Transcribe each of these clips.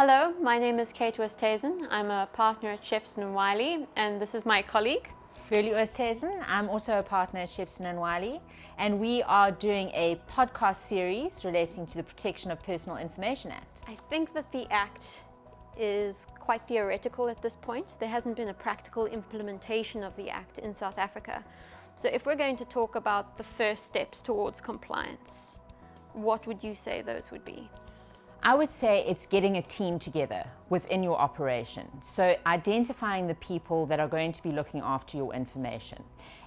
Hello, my name is Kate Westhuizen. I'm a partner at Shepson & Wiley, and this is my colleague. Verlie Westhuizen. I'm also a partner at Shepson & Wiley, and we are doing a podcast series relating to the Protection of Personal Information Act. I think that the Act is quite theoretical at this point. There hasn't been a practical implementation of the Act in South Africa. So if we're going to talk about the first steps towards compliance, what would you say those would be? I would say it's getting a team together within your operation. So identifying the people that are going to be looking after your information.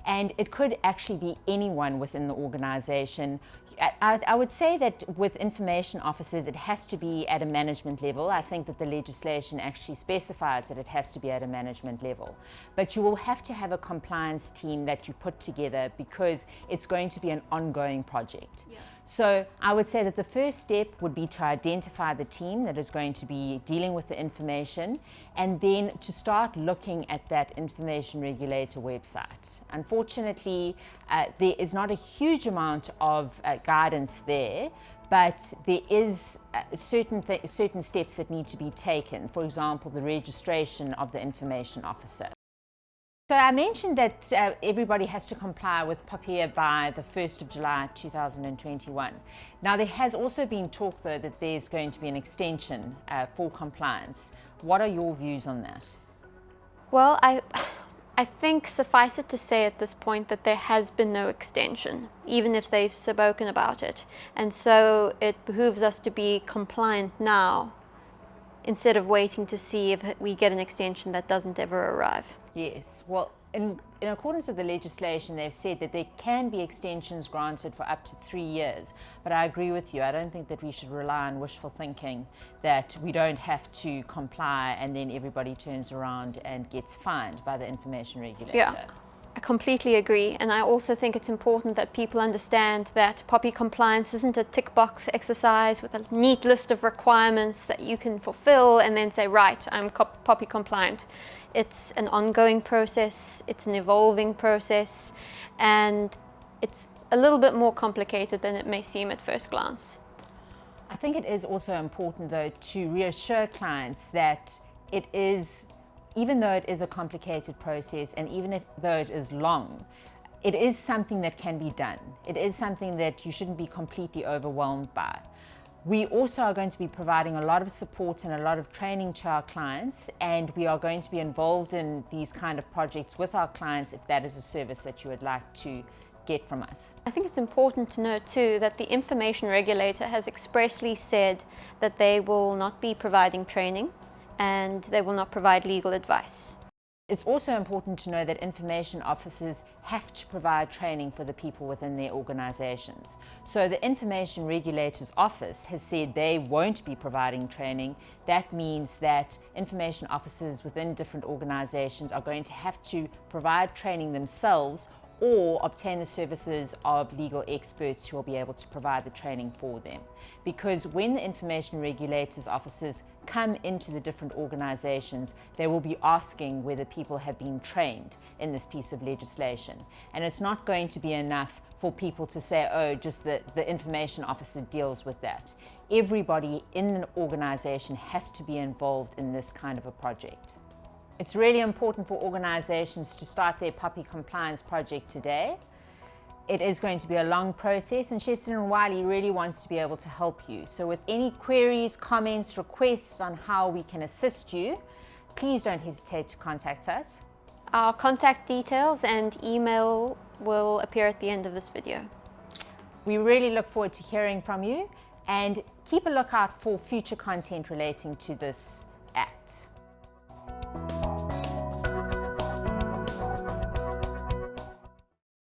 And it could actually be anyone within the organization. I would say that with information officers, it has to be at a management level. I think that the legislation actually specifies that it has to be at a management level. But you will have to have a compliance team that you put together because it's going to be an ongoing project. Yeah. So I would say that the first step would be to identify the team that is going to be dealing with the information, and then to start looking at that information regulator website. Unfortunately, there is not a huge amount of guidance there, but there is certain steps that need to be taken. For example, the registration of the information officer. So I mentioned that everybody has to comply with POPIA by the 1st of July 2021. Now there has also been talk though that there's going to be an extension for compliance. What are your views on that? Well, I think suffice it to say at this point that there has been no extension, even if they've spoken about it. And so it behooves us to be compliant now instead of waiting to see if we get an extension that doesn't ever arrive. Yes, well, in accordance with the legislation, they've said that there can be extensions granted for up to 3 years. But I agree with you. I don't think that we should rely on wishful thinking that we don't have to comply and then everybody turns around and gets fined by the information regulator. Yeah. I completely agree, and I also think it's important that people understand that POPI compliance isn't a tick box exercise with a neat list of requirements that you can fulfill and then say, right, I'm POPI compliant. It's an ongoing process, it's an evolving process, and it's a little bit more complicated than it may seem at first glance. I think it is also important though to reassure clients that it is, even though it is a complicated process and even though it is long, it is something that can be done. It is something that you shouldn't be completely overwhelmed by. We also are going to be providing a lot of support and a lot of training to our clients, and we are going to be involved in these kind of projects with our clients if that is a service that you would like to get from us. I think it's important to note too that the information regulator has expressly said that they will not be providing training and they will not provide legal advice. It's also important to know that information officers have to provide training for the people within their organizations. So the Information Regulator's Office has said they won't be providing training. That means that information officers within different organizations are going to have to provide training themselves or obtain the services of legal experts who will be able to provide the training for them. Because when the information regulators officers come into the different organizations, they will be asking whether people have been trained in this piece of legislation. And it's not going to be enough for people to say, oh, just the information officer deals with that. Everybody in an organization has to be involved in this kind of a project. It's really important for organizations to start their POPI compliance project today. It is going to be a long process, and Shepson & Wiley really wants to be able to help you. So with any queries, comments, requests on how we can assist you, please don't hesitate to contact us. Our contact details and email will appear at the end of this video. We really look forward to hearing from you, and keep a lookout for future content relating to this Act.